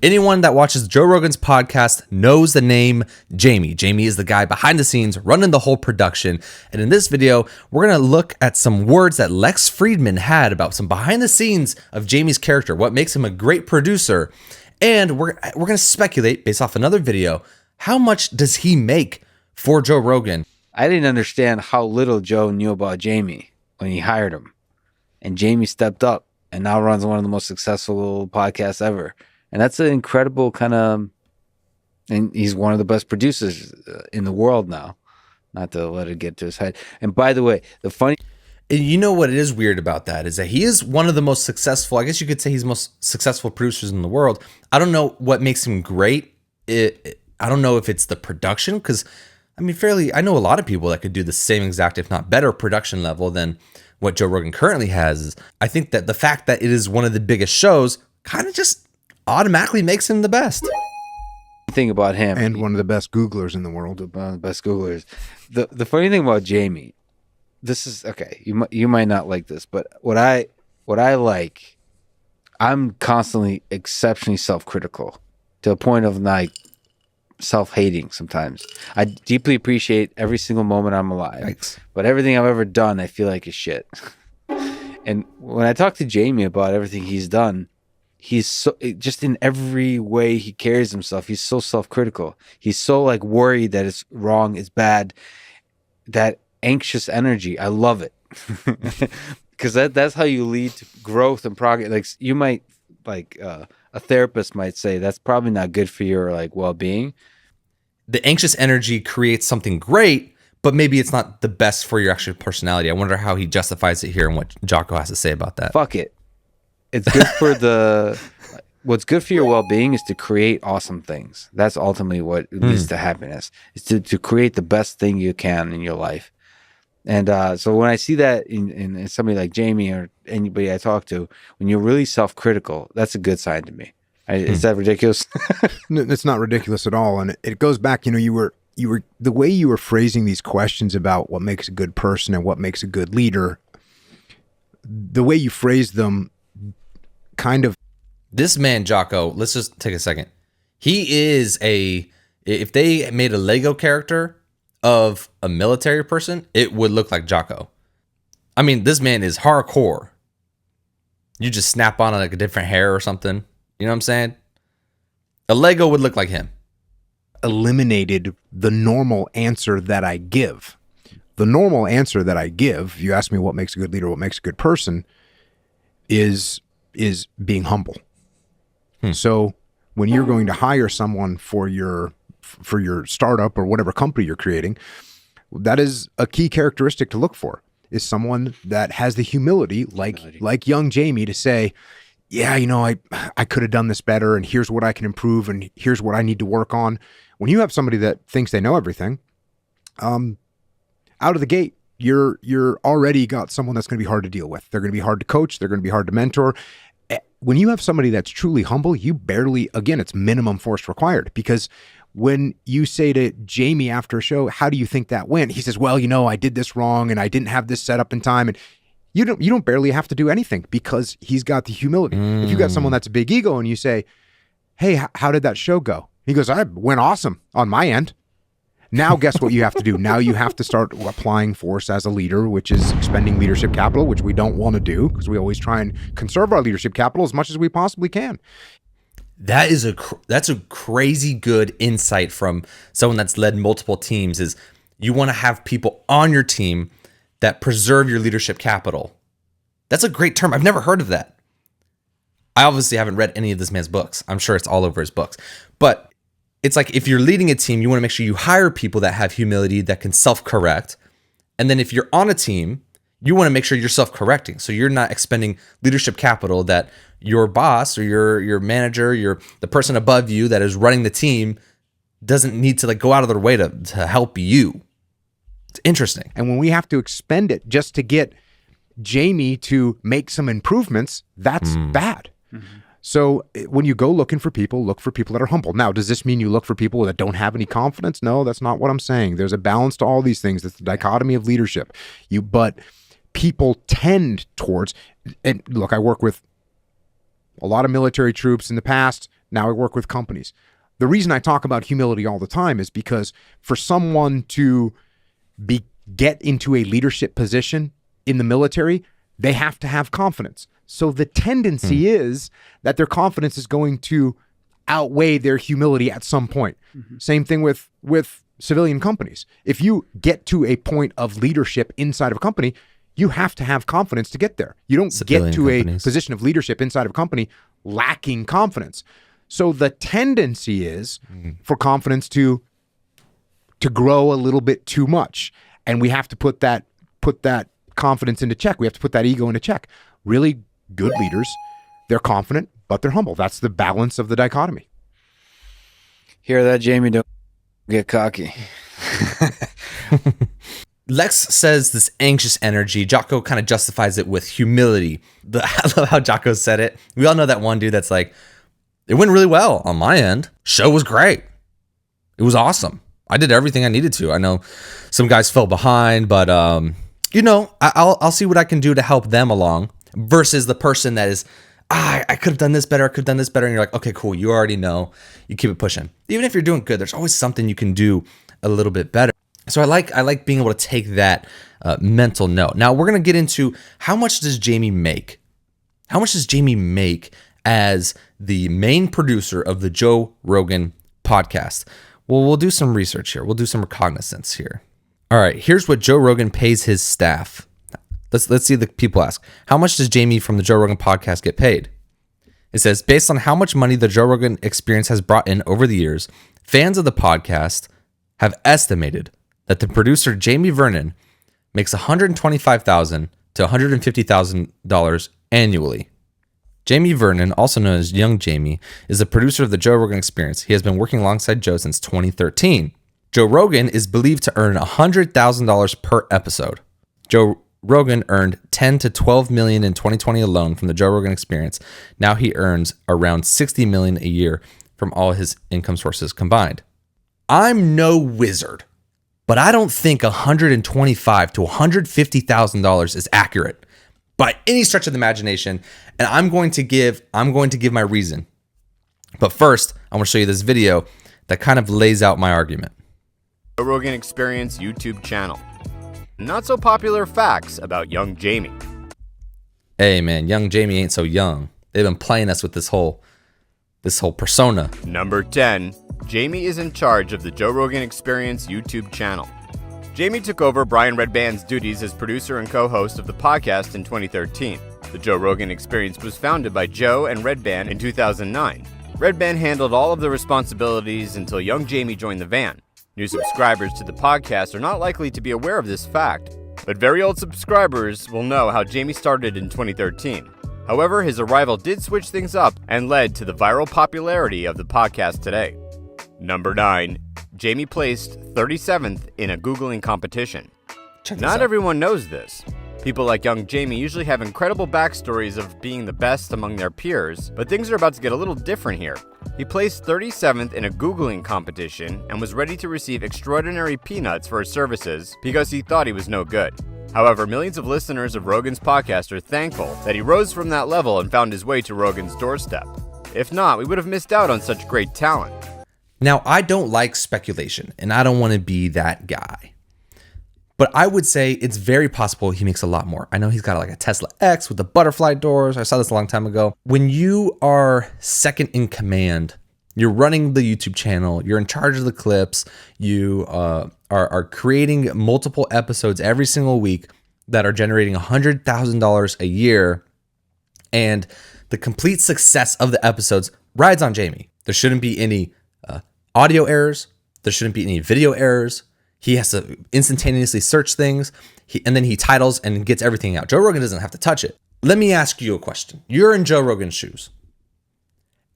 Anyone that watches Joe Rogan's podcast knows the name Jamie. Jamie is the guy behind the scenes running the whole production. And in this video, we're going to look at some words that Lex Friedman had about some behind the scenes of Jamie's character, what makes him a great producer. And we're going to speculate based off another video, how much does he make for Joe Rogan? I didn't understand how little Joe knew about Jamie when he hired him. And Jamie stepped up and now runs one of the most successful podcasts ever. And that's an incredible kind of, and he's one of the best producers in the world now. Not to let it get to his head. And by the way, the funny... And you know what is weird about that is that he is one of the most successful, I guess you could say he's the most successful producers in the world. I don't know what makes him great. I don't know if it's the production, because I mean, I know a lot of people that could do the same exact, if not better production level than what Joe Rogan currently has. I think that the fact that it is one of the biggest shows kind of just automatically makes him the best. Thing about him, and one of the best Googlers in the world. One of the best Googlers. The funny thing about Jamie, this is okay. You might not like this, but what I like, I'm constantly exceptionally self-critical to a point of like self-hating sometimes. I deeply appreciate every single moment I'm alive. Yikes. But everything I've ever done, I feel like is shit. And when I talk to Jamie about everything he's done, he's so, just in every way he carries himself, he's so self-critical. He's so like worried that it's wrong, it's bad. That anxious energy, I love it. Because that's how you lead to growth and progress. Like you might, like a therapist might say, that's probably not good for your like well-being. The anxious energy creates something great, but maybe it's not the best for your actual personality. I wonder how he justifies it here and what Jocko has to say about that. Fuck it. It's good for what's good for your well-being is to create awesome things. That's ultimately what leads to happiness. Is to create the best thing you can in your life. And so when I see that in somebody like Jamie or anybody I talk to, when you're really self-critical, that's a good sign to me. Is that ridiculous? No, it's not ridiculous at all. And it goes back, you were the way you were phrasing these questions about what makes a good person and what makes a good leader, the way you phrased them kind of... This man, Jocko, let's just take a second. He is if they made a Lego character of a military person, it would look like Jocko. I mean, this man is hardcore. You just snap on like a different hair or something. You know what I'm saying? A Lego would look like him. Eliminated the normal answer that I give. The normal answer that I give, you ask me what makes a good leader, what makes a good person, is being humble. So when you're going to hire someone for your startup or whatever company you're creating, that is a key characteristic to look for, is someone that has the humility, like young Jamie, to say, yeah, I could have done this better, and here's what I can improve, and here's what I need to work on. When you have somebody that thinks they know everything, out of the gate, you're already got someone that's going to be hard to deal with. They're going to be hard to coach. They're going to be hard to mentor. When you have somebody that's truly humble, you barely, again, it's minimum force required, because when you say to Jamie after a show, how do you think that went? He says, well, I did this wrong and I didn't have this set up in time. And you don't barely have to do anything because he's got the humility. If you got someone that's a big ego and you say, hey, how did that show go? He goes, I went awesome on my end. Now, guess what you have to do? Now you have to start applying force as a leader, which is expending leadership capital, which we don't want to do because we always try and conserve our leadership capital as much as we possibly can. That's a crazy good insight from someone that's led multiple teams. Is you want to have people on your team that preserve your leadership capital. That's a great term. I've never heard of that. I obviously haven't read any of this man's books. I'm sure it's all over his books. But it's like if you're leading a team, you want to make sure you hire people that have humility, that can self-correct. And then if you're on a team, you want to make sure you're self-correcting. So you're not expending leadership capital that your boss or your manager, the person above you that is running the team doesn't need to like go out of their way to help you. It's interesting. And when we have to expend it just to get Jamie to make some improvements, that's bad. So when you go looking for people, look for people that are humble. Now, does this mean you look for people that don't have any confidence? No, that's not what I'm saying. There's a balance to all these things. That's the dichotomy of leadership. But people tend towards, and look, I work with a lot of military troops in the past. Now I work with companies. The reason I talk about humility all the time is because for someone to get into a leadership position in the military, they have to have confidence. So the tendency is that their confidence is going to outweigh their humility at some point. Same thing with civilian companies. If you get to a point of leadership inside of a company, you have to have confidence to get there. You don't get to a position of leadership inside of a company lacking confidence. So the tendency is for confidence to grow a little bit too much. And we have to put that confidence into check. We have to put that ego into check. Really good leaders, they're confident, but they're humble. That's the balance of the dichotomy. Hear that, Jamie? Don't get cocky. Lex says this anxious energy. Jocko kind of justifies it with humility. I love how Jocko said it. We all know that one dude that's like, it went really well on my end. Show was great. It was awesome. I did everything I needed to. I know some guys fell behind, but I'll see what I can do to help them along. Versus the person that is, I could have done this better. I could have done this better. And you're like, okay, cool. You already know. You keep it pushing. Even if you're doing good, there's always something you can do a little bit better. So I like being able to take that mental note. Now we're going to get into how much does Jamie make? How much does Jamie make as the main producer of the Joe Rogan podcast? Well, we'll do some research here. We'll do some recognizance here. All right, here's what Joe Rogan pays his staff. Let's see the people ask. How much does Jamie from the Joe Rogan podcast get paid? It says, based on how much money the Joe Rogan Experience has brought in over the years, fans of the podcast have estimated that the producer Jamie Vernon makes $125,000 to $150,000 annually. Jamie Vernon, also known as Young Jamie, is the producer of the Joe Rogan Experience. He has been working alongside Joe since 2013. Joe Rogan is believed to earn $100,000 per episode. Joe Rogan earned $10 to $12 million in 2020 alone from the Joe Rogan Experience. Now he earns around $60 million a year from all his income sources combined. I'm no wizard, but I don't think $125,000 to $150,000 is accurate by any stretch of the imagination, and I'm going to give my reason. But first, I want to show you this video that kind of lays out my argument. Joe Rogan Experience YouTube channel. Not so popular facts about Young Jamie. Hey man, Young Jamie ain't so young. They've been playing us with this whole persona. Number 10. Jamie is in charge of the Joe Rogan Experience YouTube channel. Jamie took over Brian Redban's duties as producer and co-host of the podcast in 2013. The Joe Rogan Experience was founded by Joe and Redban in 2009. Redban handled all of the responsibilities until Young Jamie joined the van. New subscribers to the podcast are not likely to be aware of this fact, but very old subscribers will know how Jamie started in 2013. However, his arrival did switch things up and led to the viral popularity of the podcast today. Number 9. Jamie placed 37th in a Googling competition. Not everyone knows this. People like Young Jamie usually have incredible backstories of being the best among their peers, but things are about to get a little different here. He placed 37th in a Googling competition and was ready to receive extraordinary peanuts for his services because he thought he was no good. However, millions of listeners of Rogan's podcast are thankful that he rose from that level and found his way to Rogan's doorstep. If not, we would have missed out on such great talent. Now, I don't like speculation, and I don't want to be that guy. But I would say it's very possible he makes a lot more. I know he's got like a Tesla X with the butterfly doors. I saw this a long time ago. When you are second in command, you're running the YouTube channel, you're in charge of the clips, you are creating multiple episodes every single week that are generating $100,000 a year, and the complete success of the episodes rides on Jamie. There shouldn't be any audio errors. There shouldn't be any video errors. He has to instantaneously search things, and then he titles and gets everything out. Joe Rogan doesn't have to touch it. Let me ask you a question. You're in Joe Rogan's shoes,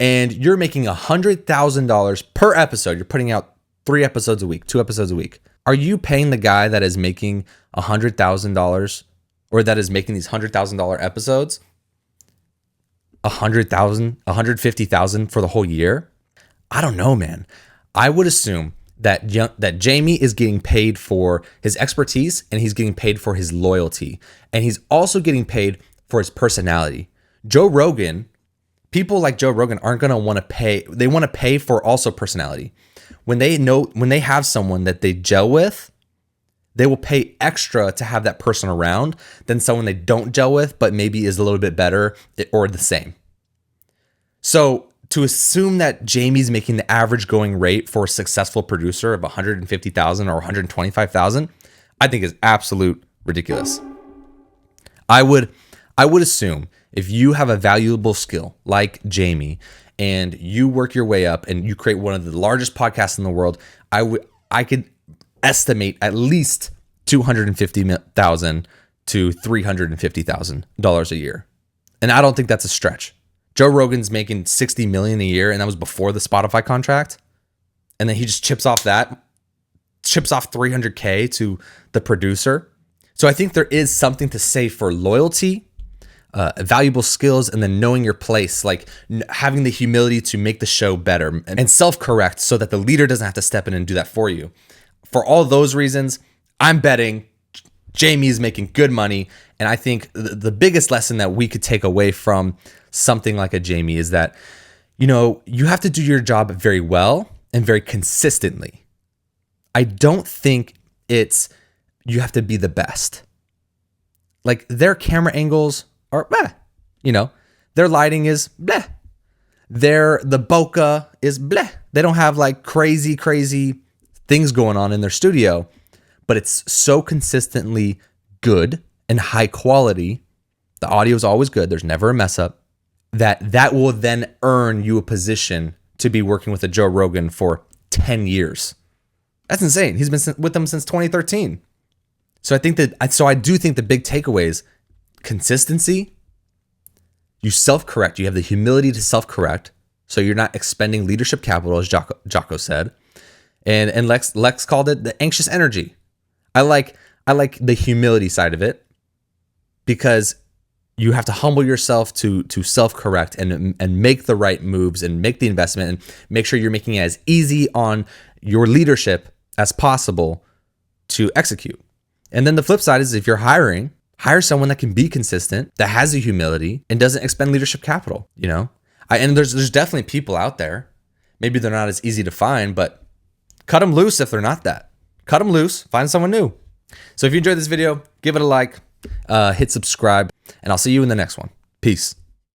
and you're making $100,000 per episode. You're putting out 3 episodes a week, 2 episodes a week. Are you paying the guy that is making $100,000 or that is making these $100,000 episodes $100,000, $150,000 for the whole year? I don't know, man. I would assume that Jamie is getting paid for his expertise, and he's getting paid for his loyalty, and he's also getting paid for his personality. Joe Rogan people like Joe Rogan aren't going to want to pay. They want to pay for also personality. When they have someone that they gel with, they will pay extra to have that person around than someone they don't gel with, but maybe is a little bit better or the same. So to assume that Jamie's making the average going rate for a successful producer of $150,000 or $125,000, I think is absolute ridiculous. I would assume if you have a valuable skill like Jamie and you work your way up and you create one of the largest podcasts in the world, I could estimate at least $250,000 to $350,000 a year. And I don't think that's a stretch. Joe Rogan's making $60 million a year, and that was before the Spotify contract. And then he just chips off $300K to the producer. So I think there is something to say for loyalty, valuable skills, and then knowing your place, like having the humility to make the show better and self-correct so that the leader doesn't have to step in and do that for you. For all those reasons, I'm betting Jamie is making good money. And I think the biggest lesson that we could take away from something like a Jamie is that, you have to do your job very well and very consistently. I don't think you have to be the best. Like their camera angles are bleh, their lighting is bleh. The bokeh is bleh. They don't have like crazy things going on in their studio, but it's so consistently good and high quality. The audio is always good. There's never a mess up. That will then earn you a position to be working with a Joe Rogan for 10 years. That's insane. He's been with them since 2013. So I do think the big takeaway is consistency. You self-correct. You have the humility to self-correct. So you're not expending leadership capital, as Jocko said. And Lex called it the anxious energy. I like the humility side of it because you have to humble yourself to self-correct and make the right moves and make the investment and make sure you're making it as easy on your leadership as possible to execute. And then the flip side is if you're hire someone that can be consistent, that has the humility and doesn't expend leadership capital, And there's definitely people out there. Maybe they're not as easy to find, but cut them loose if they're not that. Cut them loose, find someone new. So if you enjoyed this video, give it a like, hit subscribe, and I'll see you in the next one. Peace.